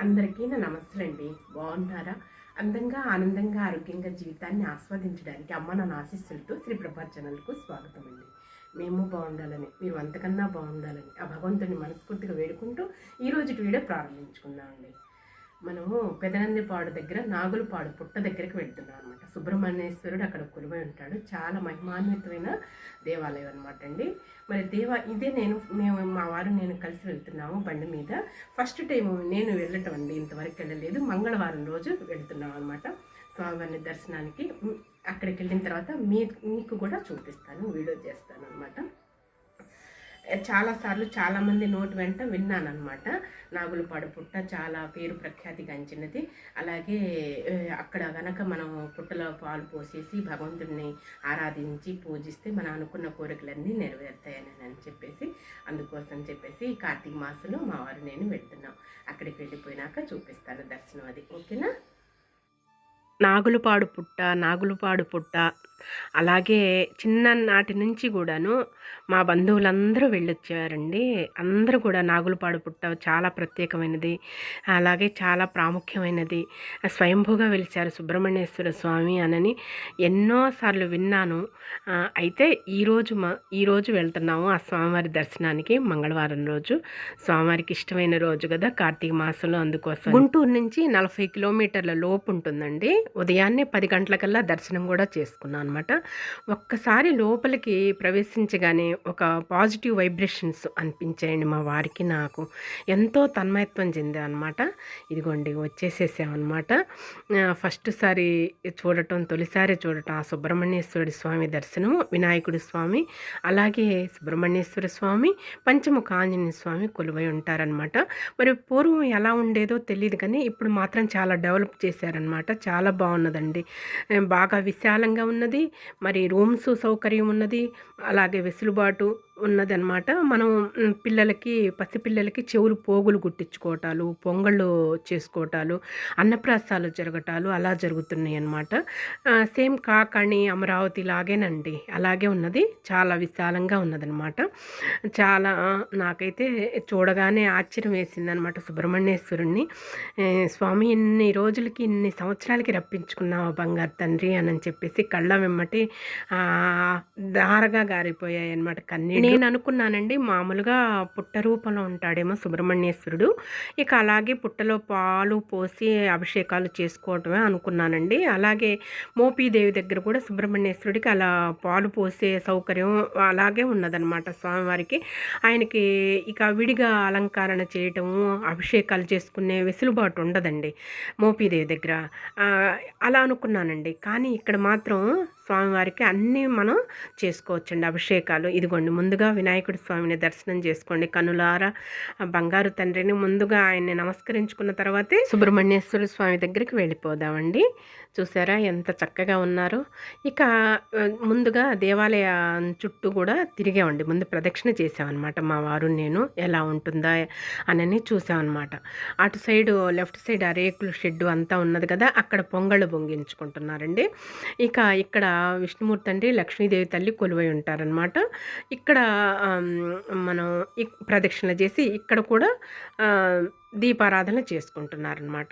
అందరికీ నా నమస్తేలండి. బాగున్నారా? అందంగా, ఆనందంగా, ఆరోగ్యంగా జీవితాన్ని ఆస్వాదించడానికి అమ్మ నాన్న ఆశీస్సులతో శ్రీ ప్రభా ఛానల్‌కు స్వాగతం అండి. మేము బాగుండాలని, మీరు అంతకన్నా బాగుండాలని ఆ భగవంతుడిని మనస్ఫూర్తిగా వేడుకుంటూ ఈరోజుటి వీడియో ప్రారంభించుకుందామండి. మనము పెదనందిపాడు దగ్గర నాగులపాడు పుట్ట దగ్గరికి వెళ్తున్నాం అనమాట. సుబ్రహ్మణ్యేశ్వరుడు అక్కడ కొలువై ఉంటాడు. చాలా మహిమాన్వితమైన దేవాలయం అనమాట అండి. మరి ఇదే మేము మా వారు నేను కలిసి వెళ్తున్నాము బండి మీద. ఫస్ట్ టైం నేను వెళ్ళటం అండి, ఇంతవరకు వెళ్ళలేదు. మంగళవారం రోజు వెళ్తున్నాం అనమాట స్వామివారిని దర్శనానికి. అక్కడికి వెళ్ళిన తర్వాత మీకు కూడా చూపిస్తాను, వీడియో చేస్తాను అనమాట. చాలాసార్లు చాలామంది నోటి వెంట విన్నానమాట. నాగులపాడు పుట్ట చాలా పేరు ప్రఖ్యాతిగాంచినది. అలాగే అక్కడ గనక మనం పుట్టలో పాలు పోసేసి భగవంతుడిని ఆరాధించి పూజిస్తే మనం అనుకున్న కోరికలన్నీ నెరవేరుతాయని చెప్పేసి, అందుకోసం చెప్పేసి కార్తీక మాసంలో మా వారు నేను వెళ్తున్నాం. అక్కడికి వెళ్ళిపోయినాక చూపిస్తాను దర్శనం అది. ఓకేనా? నాగులపాడు పుట్ట అలాగే చిన్ననాటి నుంచి కూడాను మా బంధువులందరూ వెళ్ళొచ్చారండి. అందరూ కూడా నాగులపాడు పుట్ట చాలా ప్రత్యేకమైనది, అలాగే చాలా ప్రాముఖ్యమైనది. స్వయంభూగా వెలిచారు సుబ్రహ్మణ్యేశ్వర స్వామి అనని ఎన్నోసార్లు విన్నాను. అయితే ఈరోజు వెళ్తున్నాము ఆ స్వామివారి దర్శనానికి. మంగళవారం రోజు స్వామివారికి ఇష్టమైన రోజు కదా, కార్తీక మాసంలో. అందుకోసం గుంటూరు నుంచి 40 కిలోమీటర్ల లోపు ఉంటుందండి. ఉదయాన్నే 10 గంటలకల్లా దర్శనం కూడా చేసుకున్నాను అనమాట. ఒక్కసారి లోపలికి ప్రవేశించగానే ఒక పాజిటివ్ వైబ్రేషన్స్ అనిపించాయండి. మా వారికి నాకు ఎంతో తన్మయత్వం చెందా అనమాట. ఇదిగోండి వచ్చేసేసామన్నమాట. తొలిసారి చూడటం ఆ సుబ్రహ్మణ్యేశ్వరుడి స్వామి దర్శనం, వినాయకుడి స్వామి, అలాగే సుబ్రహ్మణ్యేశ్వర స్వామి, పంచముఖ ఆంజనేయ స్వామి కొలువై ఉంటారనమాట. మరి పూర్వం ఎలా ఉండేదో తెలియదు కానీ ఇప్పుడు మాత్రం చాలా డెవలప్ చేశారనమాట. చాలా బాగున్నదండి. బాగా విశాలంగా ఉన్నది. మరి రూమ్స్ సౌకర్యం ఉన్నది, అలాగే వెసులుబాటు ఉన్నదన్నమాట. మనం పసిపిల్లలకి చెవులు పోగులు గుట్టించుకోవటాలు, పొంగళ్ళు చేసుకోవటాలు, అన్నప్రాసాలు జరగటాలు అలా జరుగుతున్నాయి అన్నమాట. సేమ్ కాకాణి, అమరావతి లాగేనండి, అలాగే ఉన్నది. చాలా విశాలంగా ఉన్నదన్నమాట. చాలా నాకైతే చూడగానే ఆశ్చర్యం వేసిందనమాట. సుబ్రహ్మణ్యేశ్వరుణ్ణి, స్వామి ఇన్ని రోజులకి ఇన్ని సంవత్సరాలకి రప్పించుకున్నావు బంగారు తండ్రి అని చెప్పేసి కళ్ళ వెమ్మటి దారగా గారిపోయాయి అనమాట కన్నీళ్ళు. నేను అనుకున్నానండి, మామూలుగా పుట్ట రూపంలో ఉంటాడేమో సుబ్రహ్మణ్యేశ్వరుడు, ఇక అలాగే పుట్టలో పాలు పోసి అభిషేకాలు చేసుకోవటమే అనుకున్నానండి. అలాగే మోపీదేవి దగ్గర కూడా సుబ్రహ్మణ్యేశ్వరుడికి అలా పాలు పోసే సౌకర్యం అలాగే ఉన్నదనమాట స్వామివారికి. ఆయనకి ఇక విడిగా అలంకరణ చేయటము, అభిషేకాలు చేసుకునే వెసులుబాటు ఉండదండి మోపీదేవి దగ్గర. అలా అనుకున్నానండి. కానీ ఇక్కడ మాత్రం స్వామివారికి అన్నీ మనం చేసుకోవచ్చండి అభిషేకాలు. ఇదిగోండి ముందుగా వినాయకుడి స్వామిని దర్శనం చేసుకోండి కనులారా. బంగారు తండ్రిని ముందుగా ఆయన్ని నమస్కరించుకున్న తర్వాతే సుబ్రహ్మణ్యేశ్వర స్వామి దగ్గరికి వెళ్ళిపోదామండి. చూసారా ఎంత చక్కగా ఉన్నారో. ఇక ముందుగా దేవాలయం చుట్టూ కూడా తిరిగామండి. ముందు ప్రదక్షిణ చేసామన్నమాట మా వారు నేను, ఎలా ఉంటుందా అని చూసామన్నమాట. అటు సైడు లెఫ్ట్ సైడ్ ఆ రేకుల షెడ్డు అంతా ఉన్నది కదా, అక్కడ పొంగళ్ళు పొంగించుకుంటున్నారండి. ఇక్కడ విష్ణుమూర్తి అండి, లక్ష్మీదేవి తల్లి కొలువై ఉంటారనమాట. ఇక్కడ మనం ప్రదక్షిణ చేసి ఇక్కడ కూడా దీపారాధన చేసుకుంటున్నారనమాట.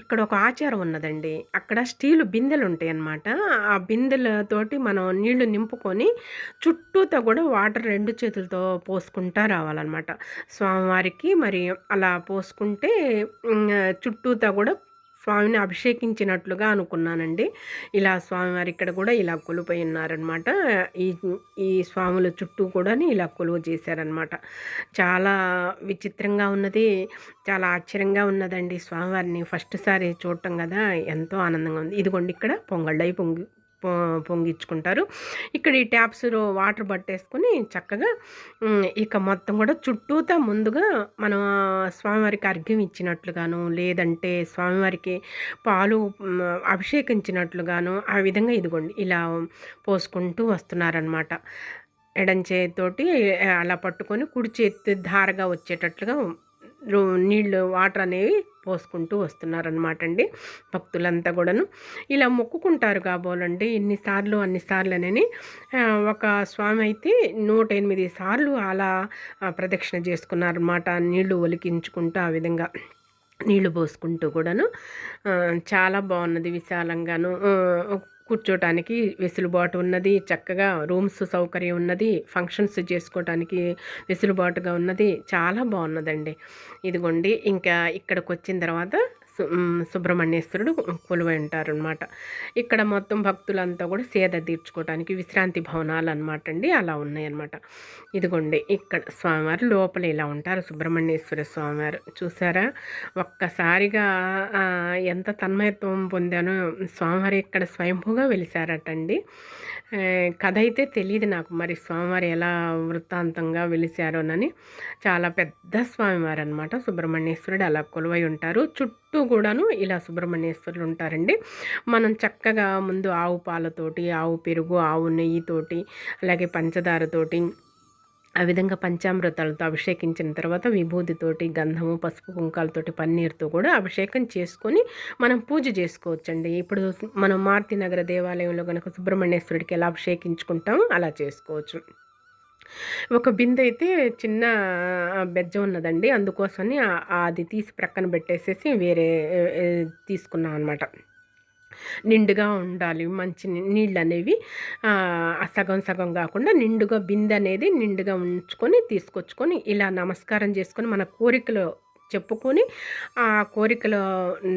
ఇక్కడ ఒక ఆచారం ఉన్నదండి. అక్కడ స్టీలు బిందెలు ఉంటాయి అన్నమాట. ఆ బిందెలతోటి మనం నీళ్లు నింపుకొని చుట్టూతో కూడా వాటర్ 2 చేతులతో పోసుకుంటా రావాలన్నమాట స్వామివారికి. మరి అలా పోసుకుంటే చుట్టూతో కూడా స్వామిని అభిషేకించినట్లుగా అనుకున్నానండి. ఇలా స్వామివారి ఇక్కడ కూడా ఇలా కొలుపై ఉన్నారనమాట. ఈ స్వాముల చుట్టూ కూడా ఇలా కొలువు చేశారనమాట. చాలా విచిత్రంగా ఉన్నది, చాలా ఆశ్చర్యంగా ఉన్నదండి. స్వామివారిని ఫస్ట్ సారి చూడటం కదా, ఎంతో ఆనందంగా ఉంది. ఇదిగోండి ఇక్కడ పొంగళ్ళై పొంగించుకుంటారు. ఇక్కడ ఈ ట్యాప్స్లో వాటర్ పట్టేసుకొని చక్కగా ఇక మొత్తం కూడా చుట్టూతా ముందుగా మనం స్వామివారికి అర్ఘ్యం ఇచ్చినట్లుగాను, లేదంటే స్వామివారికి పాలు అభిషేకించినట్లుగాను ఆ విధంగా ఇదిగోండి ఇలా పోసుకుంటూ వస్తున్నారనమాట. ఎడం చేతితోటి అలా పట్టుకొని కుడి చేతి ధారగా వచ్చేటట్లుగా నీళ్ళు వాటర్ అనేవి పోసుకుంటూ వస్తున్నారనమాట అండి భక్తులంతా కూడాను. ఇలా మొక్కుకుంటారు కాబోలండి ఇన్నిసార్లు అన్నిసార్లు అని. ఒక స్వామి అయితే 108 సార్లు అలా ప్రదక్షిణ చేసుకున్నారనమాట, నీళ్లు ఒలికించుకుంటూ ఆ విధంగా. నీళ్లు పోసుకుంటూ కూడాను చాలా బాగున్నది. విశాలంగాను కూర్చోటానికి వెసులుబాటు ఉన్నది. చక్కగా రూమ్స్ సౌకర్యం ఉన్నది. ఫంక్షన్స్ చేసుకోవటానికి వెసులుబాటుగా ఉన్నది. చాలా బాగున్నదండి. ఇదిగోండి ఇంకా ఇక్కడికి వచ్చిన తర్వాత సుబ్రహ్మణ్యేశ్వరుడు కొలువై ఉంటారనమాట. ఇక్కడ మొత్తం భక్తులంతా కూడా సేద తీర్చుకోవడానికి విశ్రాంతి భవనాలు అనమాట అండి, అలా ఉన్నాయన్నమాట. ఇదిగోండి ఇక్కడ స్వామివారు లోపల ఇలా ఉంటారు. సుబ్రహ్మణ్యేశ్వర స్వామివారు చూసారా, ఒక్కసారిగా ఎంత తన్మయత్వం పొందానో. స్వామివారు ఇక్కడ స్వయంభూగా వెలిసారటండి. కథ అయితే తెలియదు నాకు, మరి స్వామివారు ఎలా వృత్తాంతంగా వెలిసారోనని. చాలా పెద్ద స్వామివారు అనమాట సుబ్రహ్మణ్యేశ్వరుడు, అలా కొలువై ఉంటారు. చుట్టూ కూడాను ఇలా సుబ్రహ్మణ్యేశ్వరులు ఉంటారండి. మనం చక్కగా ముందు ఆవు పాలతోటి, ఆవు పెరుగు, ఆవు నెయ్యితోటి, అలాగే పంచదారతోటి, ఆ విధంగా పంచామృతాలతో అభిషేకించిన తర్వాత విభూతితోటి, గంధము, పసుపు, కుంకాలతోటి, పన్నీర్తో కూడా అభిషేకం చేసుకొని మనం పూజ చేసుకోవచ్చండి. ఇప్పుడు మనం మారుతి నగర దేవాలయంలో కనుక సుబ్రహ్మణ్యేశ్వరుడికి ఎలా అభిషేకించుకుంటామో అలా చేసుకోవచ్చు. ఒక బిందె అయితే చిన్న బెజ్జం ఉన్నదండి, అందుకోసమని అది తీసి ప్రక్కన పెట్టేసేసి వేరే తీసుకున్నాం అనమాట. నిండుగా ఉండాలి మంచి నీళ్ళు అనేవి, సగం సగం కాకుండా నిండుగా బిందె అనేది నిండుగా ఉంచుకొని తీసుకొచ్చుకొని ఇలా నమస్కారం చేసుకొని మన కోరికలు చెప్పుకొని ఆ కోరికలు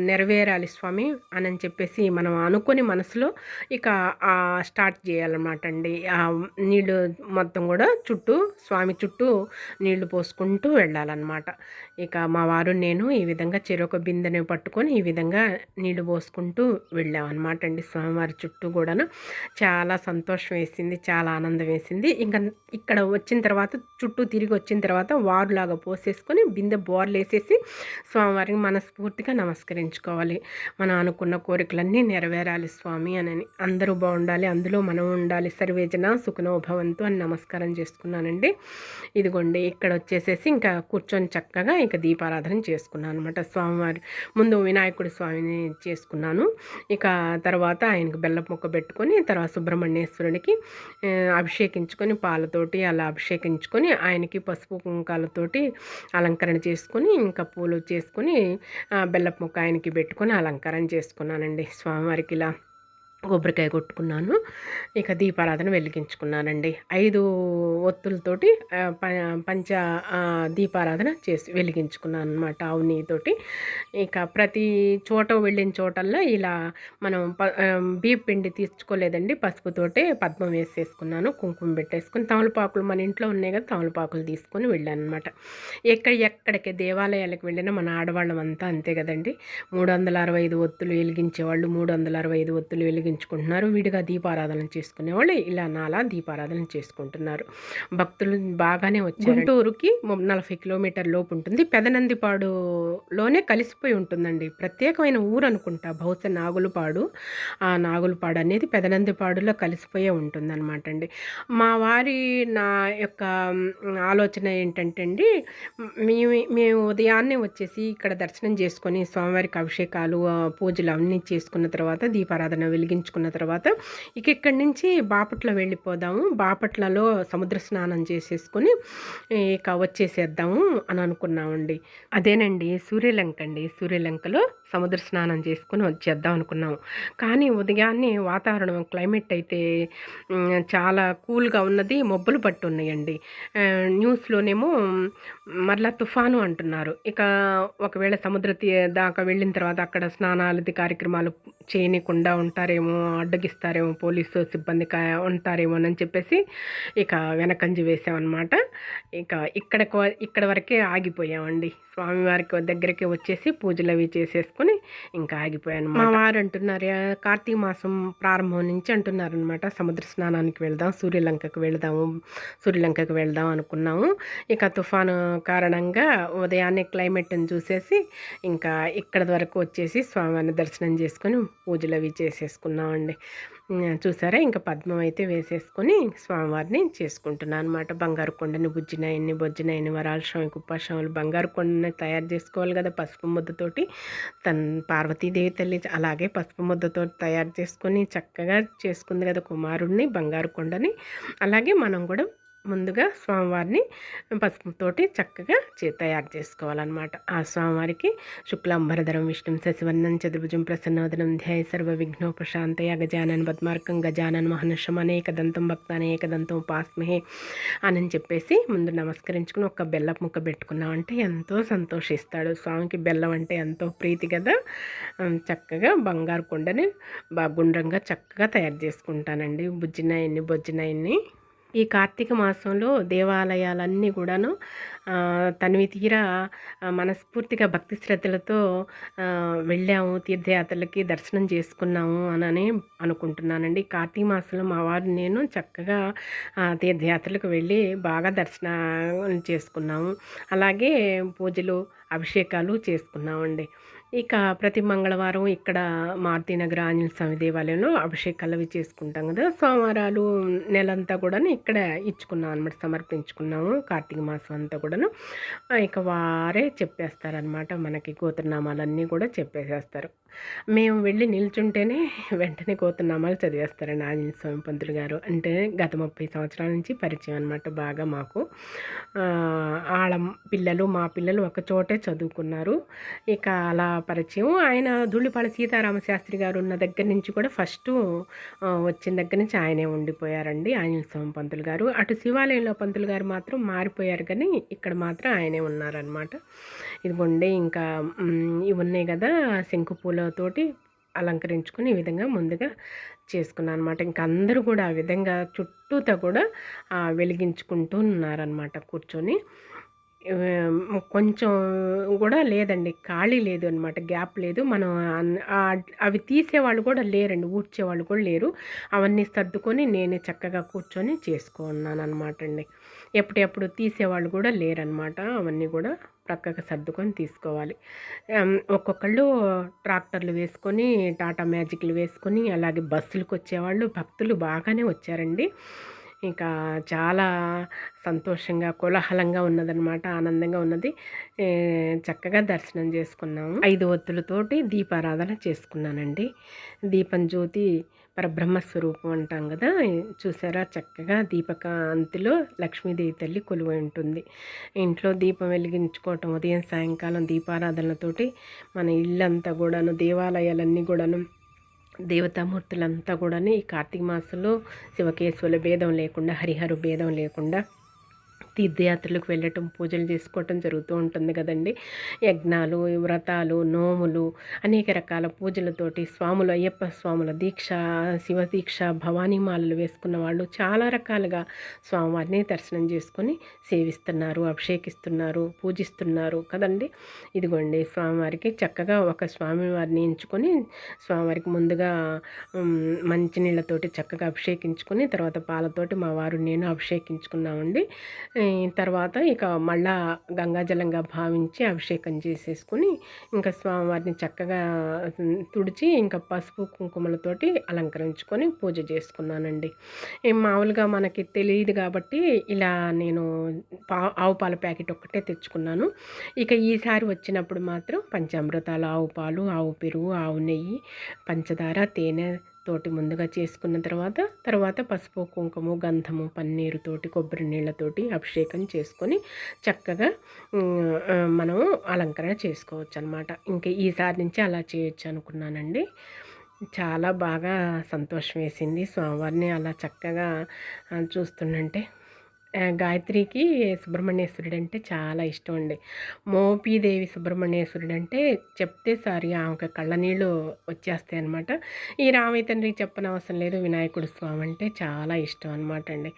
నెరవేరాలి స్వామి అని చెప్పేసి మనం అనుకొని మనసులో ఇక స్టార్ట్ చేయాలన్నమాట అండి. ఆ నీళ్ళు మొత్తం కూడా చుట్టూ స్వామి చుట్టూ నీళ్లు పోసుకుంటూ వెళ్ళాలన్నమాట. ఇక మా వారు నేను ఈ విధంగా చెరొక బిందెని పట్టుకొని ఈ విధంగా నీళ్లు పోసుకుంటూ వెళ్ళామన్నమాట అండి స్వామివారి చుట్టూ కూడాను. చాలా సంతోషం వేసింది, చాలా ఆనందం వేసింది. ఇంకా ఇక్కడ వచ్చిన తర్వాత చుట్టూ తిరిగి వచ్చిన తర్వాత వారులాగా పోసేసుకొని బిందె బోర్లు వేసేసి స్వామివారికి మనస్ఫూర్తిగా నమస్కరించుకోవాలి. మనం అనుకున్న కోరికలన్నీ నెరవేరాలి స్వామి అని. అందరూ బాగుండాలి, అందులో మనం ఉండాలి, సర్వేజన సుఖనో భవంతు అని నమస్కారం చేసుకున్నానండి. ఇదిగోండి ఇక్కడ వచ్చేసేసి ఇంకా కూర్చొని చక్కగా ఇక దీపారాధన చేసుకున్నాను అనమాట. స్వామివారి ముందు వినాయకుడి స్వామిని చేసుకున్నాను. ఇక తర్వాత ఆయనకు బెల్లం ముక్క పెట్టుకొని తర్వాత సుబ్రహ్మణ్యేశ్వరునికి అభిషేకించుకొని పాలతోటి అలా అభిషేకించుకొని ఆయనకి పసుపు కుంకాలతోటి అలంకరణ చేసుకొని ఇంకా పూలు చేసుకొని బెల్లపు ముక్క ఆయనకి పెట్టుకొని అలంకారం చేసుకున్నానండి. స్వామివారికి ఇలా కొబ్బరికాయ కొట్టుకున్నాను. ఇక దీపారాధన వెలిగించుకున్నానండి. 5 ఒత్తులతోటి పంచ దీపారాధన చేసి వెలిగించుకున్నాను అనమాట ఆవు నెయ్యితోటి. ఇక ప్రతి చోట వెళ్ళిన చోటల్లో ఇలా మనం బియ్యం పిండి తీసుకోలేదండి, పసుపుతోటే పద్మం వేసేసుకున్నాను, కుంకుమ పెట్టేసుకుని. తమలపాకులు మన ఇంట్లో ఉన్నాయి కదా, తమలపాకులు తీసుకొని వెళ్ళాను అనమాట. ఎక్కడికి దేవాలయాలకు వెళ్ళినా మన ఆడవాళ్ళం అంతా అంతే కదండి. 365 ఒత్తులు వెలిగించేవాళ్ళు 365 ఒత్తులు వెలిగించుకుంటున్నారు. విడిగా దీపారాధన చేసుకునేవాళ్ళు ఇలా నాలా దీపారాధన చేసుకుంటున్నారు. భక్తులు బాగానే వచ్చారు. గుంటూరుకి 40 కిలోమీటర్ లోపు ఉంటుంది. పెదనందిపాడులోనే కలిసిపోయి ఉంటుందండి. ప్రత్యేకమైన ఊరు అనుకుంటా, బహుశా నాగులపాడు. ఆ నాగులపాడు అనేది పెదనందిపాడులో కలిసిపోయే ఉంటుందన్నమాట అండి. మా వారి నా యొక్క ఆలోచన ఏంటంటే అండి, మేము ఉదయాన్నే వచ్చేసి ఇక్కడ దర్శనం చేసుకొని స్వామివారికి అభిషేకాలు పూజలు అన్నీ చేసుకున్న తర్వాత దీపారాధన వెలిగించుకున్న తర్వాత ఇక్కడి నుంచి బాపట్ల వెళ్ళిపోదాము, బాపట్లలో సముద్ర స్నానం చేసేసుకొని ఇక వచ్చేసేద్దాము అని అనుకున్నామండి. అదేనండి సూర్యలంక అండి. సూర్యలంకలో సముద్ర స్నానం చేసుకొని వచ్చేద్దాం అనుకున్నాము. కానీ ఉదయాన్నే వాతావరణం క్లైమేట్ అయితే చాలా కూల్గా ఉన్నది, మబ్బులు పట్టు ఉన్నాయండి. న్యూస్లోనేమో మరలా తుఫాను అంటున్నారు. ఇక ఒకవేళ సముద్ర దాకా వెళ్ళిన తర్వాత అక్కడ స్నానాలది కార్యక్రమాలు చేయనీయకుండా ఉంటారేమో, అడ్డగిస్తారేమో, పోలీసు సిబ్బంది ఉంటారేమో అని చెప్పేసి ఇక వెనకంజ వేసామన్నమాట. ఇక ఇక్కడ వరకే ఆగిపోయామండి. స్వామివారికి దగ్గరికి వచ్చేసి పూజలు అవి చేసేసుకొని ఇంకా ఆగిపోయాను. మా వారు అంటున్నారు కార్తీక మాసం ప్రారంభం నుంచి అంటున్నారు అనమాట, సముద్ర స్నానానికి వెళ్దాం, సూర్యలంకకు వెళ్దాం అనుకున్నాము. ఇక తుఫాను కారణంగా ఉదయాన్నే క్లైమేట్ని చూసేసి ఇంకా ఇక్కడ వరకు వచ్చేసి స్వామివారిని దర్శనం చేసుకొని పూజలు అవి చేసేసుకున్నామండి. చూసారా, ఇంకా పద్మం అయితే వేసేసుకొని స్వామివారిని చేసుకుంటున్నాను అనమాట. బంగారు కొండని బుజ్జినాయన్ని బొజ్జినాయన్ని వరాల స్వామి కుప్పాస్వాములు బంగారు కొండని తయారు చేసుకోవాలి కదా పసుపు ముద్దతోటి. పార్వతీదేవి తల్లి అలాగే పసుపు ముద్దతో తయారు చేసుకొని చక్కగా చేసుకుంది కదా కుమారుడిని, బంగారు కొండని. అలాగే మనం కూడా ముందుగా స్వామివారిని పసుపుతోటి చక్కగా తయారు చేసుకోవాలన్నమాట. ఆ స్వామివారికి శుక్లాంబరధరం విష్ణుం శశివర్ణం చతుర్భుజం ప్రసన్నవదనం ధ్యాయ సర్వ విఘ్నోపశాంతయ గజానన్ పద్మార్కం గజానన్ మహర్షం అనేకదంతం భక్తానేకదంతం ఉపాస్మహే అని చెప్పేసి ముందు నమస్కరించుకుని ఒక బెల్లపు ముక్క పెట్టుకున్నామంటే ఎంతో సంతోషిస్తాడు. స్వామికి బెల్లం అంటే ఎంతో ప్రీతి కదా. చక్కగా బంగారు కొండని బాగా గుండ్రంగా చక్కగా తయారు చేసుకుంటానండి. బుజ్జినాయన్ని బొజ్జినాయన్ని. ఈ కార్తీక మాసంలో దేవాలయాలన్నీ కూడాను తనివి తీరా మనస్ఫూర్తిగా భక్తి శ్రద్ధలతో వెళ్ళాము, తీర్థయాత్రలకి దర్శనం చేసుకున్నాము అని అనుకుంటున్నానండి. కార్తీక మాసంలో మా వారు నేను చక్కగా తీర్థయాత్రలకు వెళ్ళి బాగా దర్శనం చేసుకున్నాము. అలాగే పూజలు అభిషేకాలు చేసుకున్నామండి. ఇక ప్రతి మంగళవారం ఇక్కడ మారుతీనగర్ ఆంజనేయ స్వామి దేవాలయంలో అభిషేకాలు అవి చేసుకుంటాం కదా. సోమవారాలు నెలంతా కూడా ఇక్కడ ఇచ్చుకున్నాం అనమాట, సమర్పించుకున్నాము. కార్తీక మాసం అంతా కూడాను ఇక వారే చెప్పేస్తారనమాట, మనకి గోత్రనామాలన్నీ కూడా చెప్పేసేస్తారు. మేము వెళ్ళి నిల్చుంటేనే వెంటనే గోత్రనామాలు చదివేస్తారండి ఆంజనేయ స్వామి పంతులు గారు. అంటే గత 30 సంవత్సరాల నుంచి పరిచయం అనమాట బాగా మాకు. ఆళ్ళ పిల్లలు మా పిల్లలు ఒక చోటే చదువుకున్నారు. ఇక అలా పరిచయం. ఆయన ధూళిపాళ సీతారామ శాస్త్రి గారు ఉన్న దగ్గర నుంచి కూడా ఫస్ట్ వచ్చిన దగ్గర నుంచి ఆయనే ఉండిపోయారండి ఆంజనేయ స్వామి పంతులు గారు. అటు శివాలయంలో పంతులు గారు మాత్రం మారిపోయారు, కానీ ఇక్కడ మాత్రం ఆయనే ఉన్నారనమాట. ఇదిగోండి ఇంకా ఇవి ఉన్నాయి కదా, శంకు పూలతోటి అలంకరించుకొని ఈ విధంగా ముందుగా చేసుకున్నాను అనమాట. ఇంకా అందరూ కూడా ఆ విధంగా చుట్టూతా కూడా వెలిగించుకుంటూ ఉన్నారనమాట కూర్చొని. కొంచెం కూడా లేదండి, ఖాళీ లేదు అనమాట, గ్యాప్ లేదు. మనం అవి తీసేవాళ్ళు కూడా లేరండి, ఊడ్చేవాళ్ళు కూడా లేరు. అవన్నీ సర్దుకొని నేనే చక్కగా కూర్చొని చేసుకున్నాను అనమాట అండి. ఎప్పుడెప్పుడు తీసేవాళ్ళు కూడా లేరనమాట. అవన్నీ కూడా ప్రక్కగా సర్దుకొని తీసుకోవాలి. ఒక్కొక్కళ్ళు ట్రాక్టర్లు వేసుకొని, టాటా మ్యాజిక్లు వేసుకొని, అలాగే బస్సులకు వచ్చేవాళ్ళు భక్తులు బాగానే వచ్చారండి. ఇంకా చాలా సంతోషంగా కోలాహలంగా ఉన్నదనమాట, ఆనందంగా ఉన్నది. చక్కగా దర్శనం చేసుకున్నాము. 5 ఒత్తులతోటి దీపారాధన చేసుకున్నానండి. దీపం జ్యోతి పరబ్రహ్మ స్వరూపం అంటాం కదా, చూసారా చక్కగా దీపకాంతిలో లక్ష్మీదేవి తల్లి కొలువై ఉంటుంది. ఇంట్లో దీపం వెలిగించుకోవటం ఉదయం సాయంకాలం దీపారాధనలతోటి మన ఇల్లంతా కూడాను, దేవాలయాలన్నీ కూడాను, దేవతామూర్తులంతా కూడా ఈ కార్తీక మాసంలో శివకేశవుల భేదం లేకుండా, హరిహరు భేదం లేకుండా తీర్థయాత్రలకు వెళ్ళటం, పూజలు చేసుకోవటం జరుగుతూ ఉంటుంది కదండి. యజ్ఞాలు, వ్రతాలు, నోములు, అనేక రకాల పూజలతోటి స్వాములు, అయ్యప్ప స్వాముల దీక్ష, శివ దీక్ష, భవానీమాలలు వేసుకున్న వాళ్ళు చాలా రకాలుగా స్వామివారిని దర్శనం చేసుకొని సేవిస్తున్నారు, అభిషేకిస్తున్నారు, పూజిస్తున్నారు కదండి. ఇదిగోండి స్వామివారికి చక్కగా ఒక స్వామివారిని ఎంచుకొని స్వామివారికి ముందుగా మంచినీళ్ళతోటి చక్కగా అభిషేకించుకొని, తర్వాత పాలతోటి మా వారు నేను అభిషేకించుకున్నామండి. తర్వాత ఇక మళ్ళా గంగాజలంగా భావించి అభిషేకం చేసేసుకుని ఇంకా స్వామివారిని చక్కగా తుడిచి ఇంకా పసుపు కుంకుమలతోటి అలంకరించుకొని పూజ చేసుకున్నానండి. మామూలుగా మనకి తెలియదు కాబట్టి ఇలా నేను ఆవు పాల ప్యాకెట్ ఒక్కటే తెచ్చుకున్నాను. ఇక ఈసారి వచ్చినప్పుడు మాత్రం పంచామృతాలు, ఆవు పాలు, ఆవు పెరుగు, ఆవు నెయ్యి, పంచదార, తేనె తోటి ముందుగా చేసుకున్న తర్వాత పసుపు కుంకుమ గంధము పన్నీరుతోటి కొబ్బరి నీళ్ళతోటి అభిషేకం చేసుకొని చక్కగా మనం అలంకరణ చేసుకోవచ్చు అనమాట. ఇంకా ఈసారి నుంచి అలా చేయొచ్చు అనుకున్నానండి. చాలా బాగా సంతోషం వేసింది స్వామివారిని అలా చక్కగా చూస్తుంటే. గాయత్రికి సుబ్రహ్మణ్యేశ్వరుడు అంటే చాలా ఇష్టం అండి. మోపీదేవి సుబ్రహ్మణ్యేశ్వరుడు అంటే చెప్తే సారి ఆమెకు కళ్ళ నీళ్ళు వచ్చేస్తాయి అనమాట. ఈ రామయ్య తండ్రికి చెప్పనవసరం లేదు, వినాయకుడు స్వామి అంటే చాలా ఇష్టం అనమాట అండి.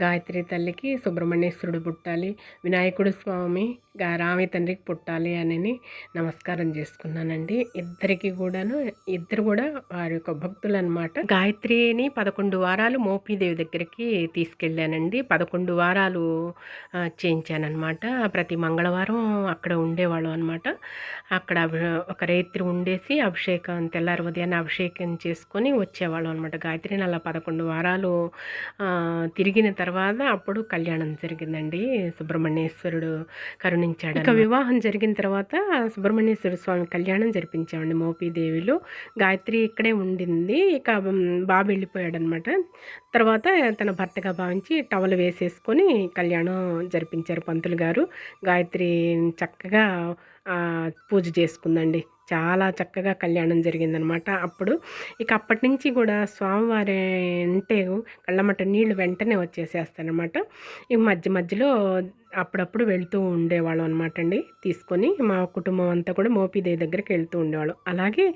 గాయత్రి తల్లికి సుబ్రహ్మణ్యేశ్వరుడు పుట్టాలి, వినాయకుడు స్వామి రామయ్య తండ్రికి పుట్టాలి అని నమస్కారం చేసుకున్నానండి. ఇద్దరు కూడా వారి యొక్క భక్తులు అనమాట. గాయత్రిని 11 వారాలు మోపీదేవి దగ్గరికి తీసుకెళ్ళానండి. 11 వారాలు చేయించానమాట. ప్రతి మంగళవారం అక్కడ ఉండేవాళ్ళం అనమాట. అక్కడ ఒక రైత్రి ఉండేసి అభిషేకం తెల్లారి ఉదయాన్నే అభిషేకం చేసుకొని వచ్చేవాళ్ళం అనమాట. గాయత్రిని అలా 11 వారాలు తిరిగిన తర్వాత అప్పుడు కళ్యాణం జరిగిందండి. సుబ్రహ్మణ్యేశ్వరుడు కరుణించాడు. ఇక వివాహం జరిగిన తర్వాత సుబ్రహ్మణ్యేశ్వర స్వామి కళ్యాణం జరిపించామండి మోపీదేవిలో. గాయత్రి ఇక్కడే ఉండింది. ఇక బాబు వెళ్ళిపోయాడు అనమాట. తర్వాత తన భర్తగా భావించి టవల్ వేసేసుకొని తీసుకొని కళ్యాణం జరిపించారు పంతులు గారు. గాయత్రి చక్కగా పూజ చేసుకుందండి. చాలా చక్కగా కళ్యాణం జరిగిందనమాట. ఇక అప్పటినుంచి కూడా స్వామివారి అంటే కళ్ళమ్మట నీళ్ళు వెంటనే వచ్చేసేస్తాయనమాట. ఈ మధ్య మధ్యలో అప్పుడప్పుడు వెళ్తూ ఉండేవాళ్ళం అనమాట అండి. తీసుకొని మా కుటుంబం అంతా కూడా మోపిదేవి దగ్గరికి వెళ్తూ ఉండేవాళ్ళం. అలాగే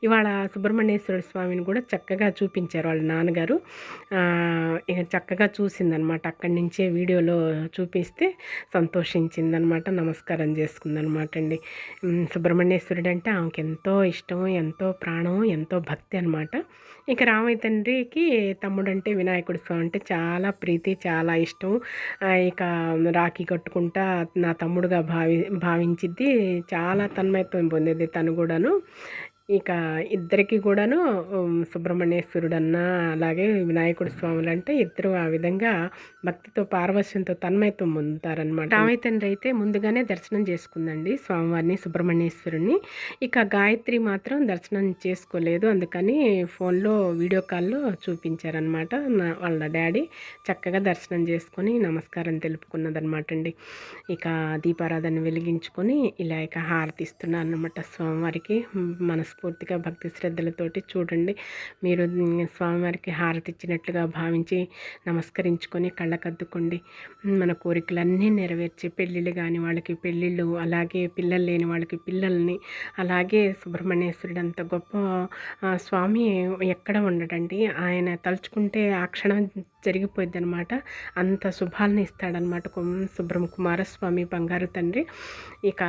ఇవాళ సుబ్రహ్మణ్యేశ్వర స్వామిని కూడా చక్కగా చూపించారు వాళ్ళ నాన్నగారు. ఇక చక్కగా చూసిందనమాట. అక్కడి నుంచే వీడియోలో చూపిస్తే సంతోషించిందనమాట. నమస్కారం చేసుకుందనమాట అండి. సుబ్రహ్మణ్యేశ్వరుడు అంటే ఆమెకి ఎంతో ఇష్టం, ఎంతో ప్రాణం, ఎంతో భక్తి అనమాట. ఇక రామయ్య తండ్రికి తమ్ముడంటే వినాయకుడి స్వామి అంటే చాలా ప్రీతి, చాలా ఇష్టం. ఇక రాఖీ కట్టుకుంటా నా తమ్ముడుగా భావించిద్ది. చాలా తన్మయత్వం పొందేది తను కూడాను. ఇక ఇద్దరికి కూడాను సుబ్రహ్మణ్యేశ్వరుడన్నా అలాగే వినాయకుడి స్వాములు అంటే ఇద్దరు ఆ విధంగా భక్తితో పారవశ్యంతో తన్మయత్వం పొందుతారనమాట. రామయ్య తండ్రి అయితే ముందుగానే దర్శనం చేసుకుందండి స్వామివారిని, సుబ్రహ్మణ్యేశ్వరుని. ఇక గాయత్రి మాత్రం దర్శనం చేసుకోలేదు. అందుకని ఫోన్లో వీడియో కాల్లో చూపించారనమాట. వాళ్ళ డాడీ చక్కగా దర్శనం చేసుకొని నమస్కారం తెలుపుకున్నదనమాట అండి. ఇక దీపారాధన వెలిగించుకొని ఇలా ఇక హారతి ఇస్తున్నాను అనమాట స్వామివారికి. మనస్ఫూర్తిగా భక్తి శ్రద్ధలతోటి చూడండి. మీరు స్వామివారికి హారతి ఇచ్చినట్లుగా భావించి నమస్కరించుకొని కళ్ళకద్దుకోండి. మన కోరికలన్నీ నెరవేర్చి పెళ్ళిళ్ళు కాని వాళ్ళకి పెళ్ళిళ్ళు, అలాగే పిల్లలు లేని వాళ్ళకి పిల్లల్ని, అలాగే సుబ్రహ్మణ్యేశ్వరుడు అంత గొప్ప స్వామి ఎక్కడ ఉండడండి. ఆయన తలుచుకుంటే ఆ క్షణం జరిగిపోయింది అనమాట. అంత శుభాలను ఇస్తాడనమాట కుమారస్వామి బంగారు తండ్రి. ఇక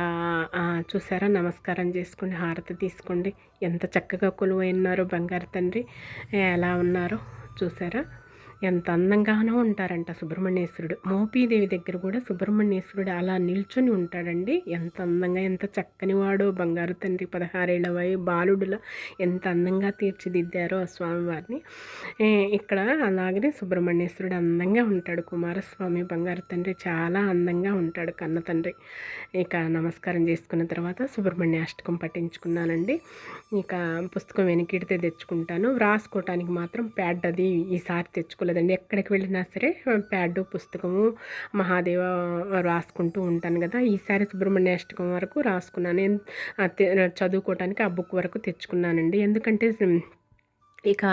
చూసారా, నమస్కారం చేసుకుని హారతి తీసుకోండి. ఎంత చక్కగా కొలువై ఉన్నారో బంగారు తండ్రి, ఎలా ఉన్నారో చూసారా. ఎంత అందంగానో ఉంటారంట సుబ్రహ్మణ్యేశ్వరుడు. మోపీదేవి దగ్గర కూడా సుబ్రహ్మణ్యేశ్వరుడు అలా నిల్చొని ఉంటాడండి. ఎంత అందంగా, ఎంత చక్కని వాడో బంగారు తండ్రి. 16 ఏళ్ల బాలుడుల ఎంత అందంగా తీర్చిదిద్దారో ఆ స్వామివారిని. ఇక్కడ అలాగనే సుబ్రహ్మణ్యేశ్వరుడు అందంగా ఉంటాడు. కుమారస్వామి బంగారు తండ్రి చాలా అందంగా ఉంటాడు, కన్న తండ్రి. ఇక నమస్కారం చేసుకున్న తర్వాత సుబ్రహ్మణ్య అష్టకం పఠించుకున్నానండి. ఇక పుస్తకం వెనకిడితే తెచ్చుకుంటాను. వ్రాసుకోవటానికి మాత్రం ప్యాడ్ అది ఈసారి తెచ్చుకోలేదండి. ఎక్కడికి వెళ్ళినా సరే ప్యాడ్, పుస్తకము, మహాదేవ రాసుకుంటూ ఉంటాను కదా. ఈసారి సుబ్రహ్మణ్య అష్టకం వరకు రాసుకున్నాను. చదువుకోవటానికి ఆ బుక్ వరకు తెచ్చుకున్నానండి. ఎందుకంటే ఇక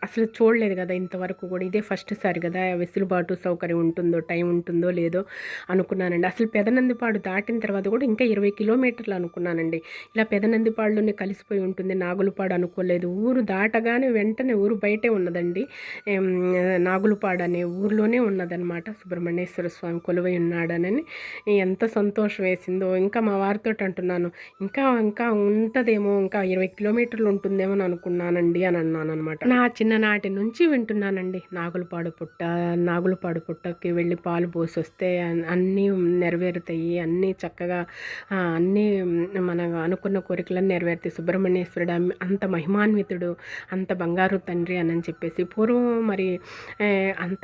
అసలు చూడలేదు కదా ఇంతవరకు కూడా. ఇదే ఫస్ట్ సారి కదా. వెసులుబాటు సౌకర్యం ఉంటుందో, టైం ఉంటుందో లేదో అనుకున్నానండి. అసలు పెదనందిపాడు దాటిన తర్వాత కూడా ఇంకా 20 కిలోమీటర్లు అనుకున్నానండి. ఇలా పెదనందిపాడులోనే కలిసిపోయి ఉంటుంది, నాగులపాడు అనుకోలేదు. ఊరు దాటగానే వెంటనే ఊరు బయటే ఉన్నదండి. నాగులపాడు అనే ఊరిలోనే ఉన్నదనమాట సుబ్రహ్మణ్యేశ్వర స్వామి కొలువై ఉన్నాడనని. ఎంత సంతోషం వేసిందో. ఇంకా మా వారితో అంటున్నాను, ఇంకా ఇంకా ఉంటుందేమో, ఇంకా 20 కిలోమీటర్లు ఉంటుందేమో అని అనుకున్నానండి అని అనమాట. నా చిన్ననాటి నుంచి వింటున్నానండి, నాగులపాడు పుట్టకి వెళ్ళి పాలు పోసి వస్తే అన్నీ నెరవేరుతాయి, అన్నీ చక్కగా అన్నీ మన అనుకున్న కోరికలను నెరవేరుతాయి. సుబ్రహ్మణ్యేశ్వరుడు అంత మహిమాన్వితుడు, అంత బంగారు తండ్రి అని చెప్పేసి పూర్వం మరి అంత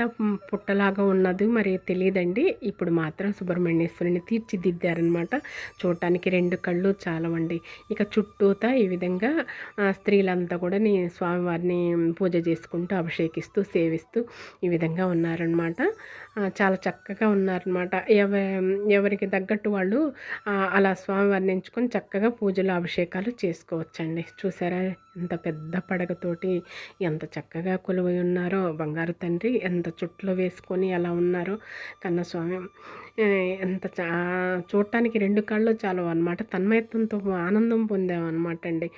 పుట్టలాగా ఉన్నది మరి తెలియదండి. ఇప్పుడు మాత్రం సుబ్రహ్మణ్యేశ్వరుని తీర్చిదిద్దారనమాట. చూడటానికి 2 కళ్ళు చాలవండి. ఇక చుట్టూతా ఈ విధంగా స్త్రీలంతా కూడా స్వామివారిని పూజ చేసుకుంటూ, అభిషేకిస్తూ, సేవిస్తూ ఈ విధంగా ఉన్నారనమాట. చాలా చక్కగా ఉన్నారనమాట. ఎవరికి తగ్గట్టు వాళ్ళు అలా స్వామివారిని ఎంచుకొని చక్కగా పూజలు, అభిషేకాలు చేసుకోవచ్చండి. చూసారా ఎంత పెద్ద పడగతోటి ఎంత చక్కగా కొలువై ఉన్నారో బంగారు తండ్రి. ఎంత చుట్లో వేసుకొని అలా ఉన్నారో కన్నస్వామి. ఎంత చూడటానికి 2 కళ్ళు చాలు అనమాట. తన్మయత్వంతో ఆనందం పొందామన్నమాట అండి.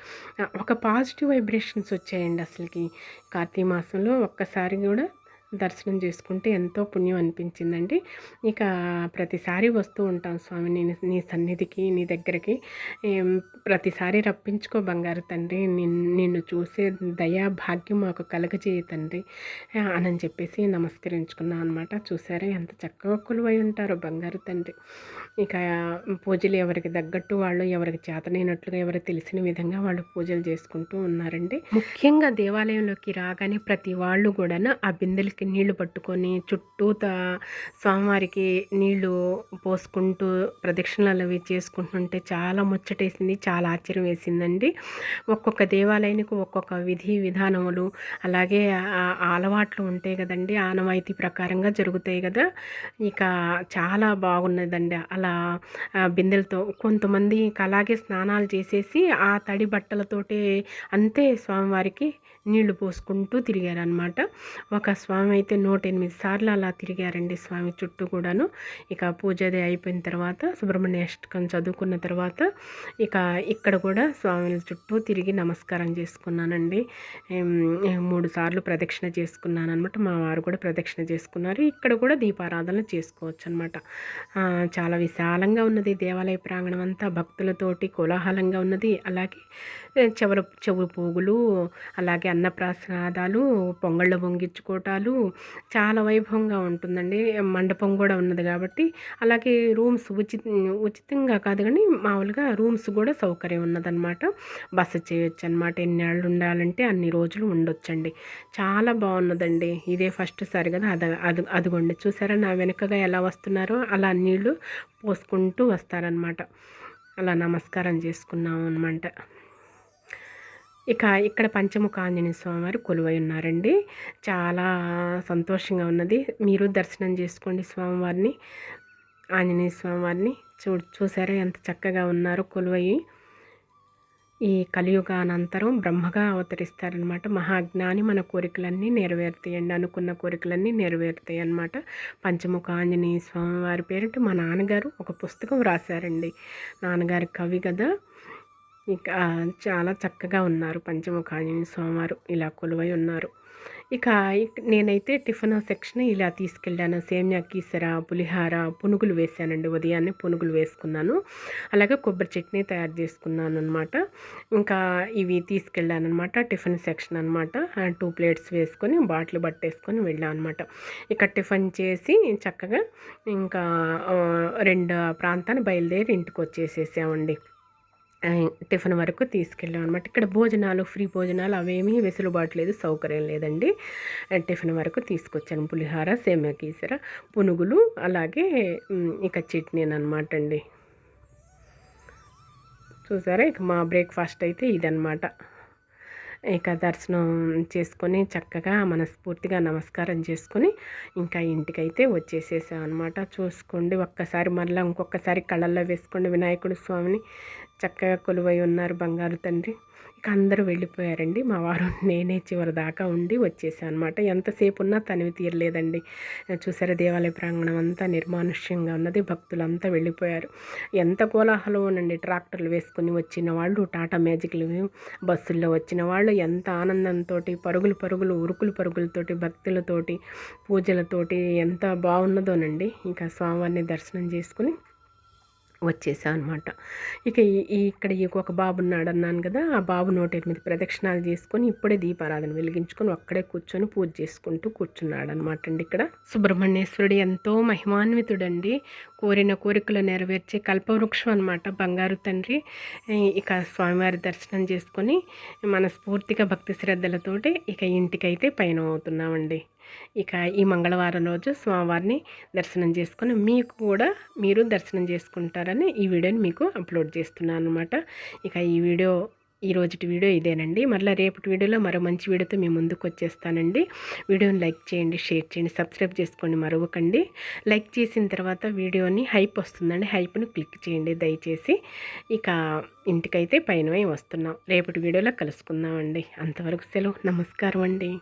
ఒక పాజిటివ్ వైబ్రేషన్స్ వచ్చాయండి అసలుకి. కార్తీక మాసంలో ఒక్కసారి కూడా దర్శనం చేసుకుంటే ఎంతో పుణ్యం అనిపించిందండి. ఇక ప్రతిసారి వస్తూ ఉంటాం స్వామి నీ సన్నిధికి, నీ దగ్గరికి. ప్రతిసారి రప్పించుకో బంగారు తండ్రి, నిన్ను చూసే దయా భాగ్యం మాకు కలగజేయ తండ్రి అని చెప్పేసి నమస్కరించుకున్నాం అనమాట. చూసారా ఎంత చక్కగా కొలువై ఉంటారో బంగారు తండ్రి. ఇక పూజలు ఎవరికి తగ్గట్టు వాళ్ళు, ఎవరికి చేతనైనట్లుగా, ఎవరికి తెలిసిన విధంగా వాళ్ళు పూజలు చేసుకుంటూ ఉన్నారండి. ముఖ్యంగా దేవాలయంలోకి రాగానే ప్రతి వాళ్ళు కూడా ఆ బిందెలకి గ్లాస్కి నీళ్లు పట్టుకొని చుట్టూతా స్వామివారికి నీళ్లు పోసుకుంటూ ప్రదక్షిణలు అవి చేసుకుంటుంటే చాలా ముచ్చటేసింది, చాలా ఆశ్చర్యం వేసిందండి. ఒక్కొక్క దేవాలయానికి ఒక్కొక్క విధి విధానములు అలాగే అలవాట్లు ఉంటాయి కదండి, ఆనవాయితీ ప్రకారంగా జరుగుతాయి కదా. ఇక చాలా బాగున్నదండి. అలా బిందెలతో కొంతమంది అలాగే స్నానాలు చేసేసి ఆ తడి బట్టలతోటే అంతే స్వామివారికి నీళ్లు పోసుకుంటూ తిరిగారనమాట. ఒక స్వామి అయితే 108 సార్లు అలా తిరిగారండి స్వామి చుట్టూ కూడాను. ఇక పూజ అది అయిపోయిన తర్వాత సుబ్రహ్మణ్య అష్టకం చదువుకున్న తర్వాత ఇక ఇక్కడ కూడా స్వామిల చుట్టూ తిరిగి నమస్కారం చేసుకున్నానండి. 3 సార్లు ప్రదక్షిణ చేసుకున్నాను అనమాట. మా వారు కూడా ప్రదక్షిణ చేసుకున్నారు. ఇక్కడ కూడా దీపారాధన చేసుకోవచ్చు అనమాట. చాలా విశాలంగా ఉన్నది దేవాలయ ప్రాంగణం అంతా, భక్తులతోటి కోలాహలంగా ఉన్నది. అలాగే చెవు పోగులు, అలాగే అన్నప్రాసాదాలు, పొంగళ్ళు పొంగించుకోవటాలు చాలా వైభవంగా ఉంటుందండి. మండపం కూడా ఉన్నది కాబట్టి, అలాగే రూమ్స్ ఉచితంగా కాదు కానీ మామూలుగా రూమ్స్ కూడా సౌకర్యం ఉన్నదన్నమాట. బస చేయొచ్చు అనమాట. ఎన్ని ఏళ్ళు ఉండాలంటే అన్ని రోజులు ఉండొచ్చండి. చాలా బాగున్నదండి. ఇదే ఫస్ట్ సారి కదా. అదిగోండి చూసారా నా వెనుకగా ఎలా వస్తున్నారో అలా నీళ్లు పోసుకుంటూ వస్తారనమాట. అలా నమస్కారం చేసుకున్నాము అనమాట. ఇక ఇక్కడ పంచముఖ ఆంజనేయ స్వామివారు కొలువై ఉన్నారండి. చాలా సంతోషంగా ఉన్నది. మీరు దర్శనం చేసుకోండి స్వామివారిని, ఆంజనేయ స్వామివారిని. చూసారా ఎంత చక్కగా ఉన్నారో కొలువయి. ఈ కలియుగానంతరం బ్రహ్మగా అవతరిస్తారనమాట. మహాజ్ఞాని. మన కోరికలన్నీ నెరవేరుతాయండి, అనుకున్న కోరికలన్నీ నెరవేరుతాయి అన్నమాట. పంచముఖ ఆంజనేయ స్వామివారి పేరిట మా నాన్నగారు ఒక పుస్తకం రాశారండి. నాన్నగారి కవి కదా. ఇక చాలా చక్కగా ఉన్నారు పంచముఖ ఆంజనేయ స్వామివారు ఇలా కొలువై ఉన్నారు. ఇక నేనైతే టిఫిన్ సెక్షన్ ఇలా తీసుకెళ్ళాను. సేమ్యా కీసర, పులిహార, పునుగులు వేసానండి. ఉదయాన్నే పునుగులు వేసుకున్నాను. అలాగే కొబ్బరి చట్నీ తయారు చేసుకున్నాను అనమాట. ఇంకా ఇవి తీసుకెళ్ళాను అనమాట. టిఫిన్ సెక్షన్ అనమాట. 2 ప్లేట్స్ వేసుకొని బాటిల్ పట్టేసుకొని వెళ్ళాను అనమాట. ఇక టిఫిన్ చేసి చక్కగా ఇంకా 2 ప్రాంతాన్ని బయలుదేరి ఇంటికి వచ్చేసేసామండి. టిఫిన్ వరకు తీసుకెళ్ళాం అనమాట. ఇక్కడ భోజనాలు, ఫ్రీ భోజనాలు అవేమీ వెసులుబాటు లేదు, సౌకర్యం లేదండి. టిఫిన్ వరకు తీసుకొచ్చాను. పులిహార, సేమ్యా కీసర, పునుగులు, అలాగే ఇక చట్నీ అనమాట అండి. చూసారా ఇక మా బ్రేక్ఫాస్ట్ అయితే ఇదనమాట. ఇక దర్శనం చేసుకొని చక్కగా మనస్ఫూర్తిగా నమస్కారం చేసుకొని ఇంకా ఇంటికైతే వచ్చేసేసాం అనమాట. చూసుకోండి ఒక్కసారి, మళ్ళీ ఇంకొకసారి కళ్ళల్లో వేసుకోండి వినాయకుడు స్వామిని. చక్కగా కొలువై ఉన్నారు బంగారు తండ్రి. ఇక అందరూ వెళ్ళిపోయారండి. మా వారు నేనే చివరి దాకా ఉండి వచ్చేసాను అనమాట. ఎంతసేపు ఉన్నా తనివి తీరలేదండి. చూసారా దేవాలయ ప్రాంగణం అంతా నిర్మానుష్యంగా ఉన్నది. భక్తులంతా వెళ్ళిపోయారు. ఎంత కోలాహలం ఉండండి. ట్రాక్టర్లు వేసుకుని వచ్చిన వాళ్ళు, టాటా మ్యాజిక్లు బస్సుల్లో వచ్చిన వాళ్ళు ఎంత ఆనందంతో, పరుగులు ఉరుకులు పరుగులతోటి, భక్తులతోటి, పూజలతోటి ఎంత బాగున్నదోనండి. ఇంకా స్వామివారిని దర్శనం చేసుకుని వచ్చేసాం అనమాట. ఇక ఇక్కడ ఒక బాబు ఉన్నాడు అన్నాను కదా. ఆ బాబు 108 ప్రదక్షిణాలు చేసుకొని ఇప్పుడే దీపారాధన వెలిగించుకొని అక్కడే కూర్చొని పూజ చేసుకుంటూ కూర్చున్నాడు అనమాట అండి. ఇక్కడ సుబ్రహ్మణ్యేశ్వరుడు ఎంతో మహిమాన్వితుడండి. కోరిన కోరికలు నెరవేర్చే కల్పవృక్షం అనమాట బంగారు తండ్రి. ఇక స్వామివారి దర్శనం చేసుకొని మనస్ఫూర్తిగా భక్తి శ్రద్ధలతోటి ఇక ఇంటికైతే పయనం అవుతున్నామండి. ఇక ఈ మంగళవారం రోజు స్వామివారిని దర్శనం చేసుకొని మీరు దర్శనం చేసుకుంటారని ఈ వీడియోని మీకు అప్లోడ్ చేస్తున్నాను అనమాట. ఇక ఈ రోజుటి వీడియో ఇదేనండి. మళ్ళీ రేపటి వీడియోలో మరో మంచి వీడియోతో మీ ముందుకు వచ్చేస్తానండి. వీడియోని లైక్ చేయండి, షేర్ చేయండి, సబ్స్క్రైబ్ చేసుకోండి మరొకండి. లైక్ చేసిన తర్వాత వీడియోని హైప్ వస్తుందండి, హైప్ను క్లిక్ చేయండి దయచేసి. ఇక ఇంటికైతే పైన వస్తున్నాం. రేపటి వీడియోలో కలుసుకుందామండి. అంతవరకు సెలవు. నమస్కారం అండి.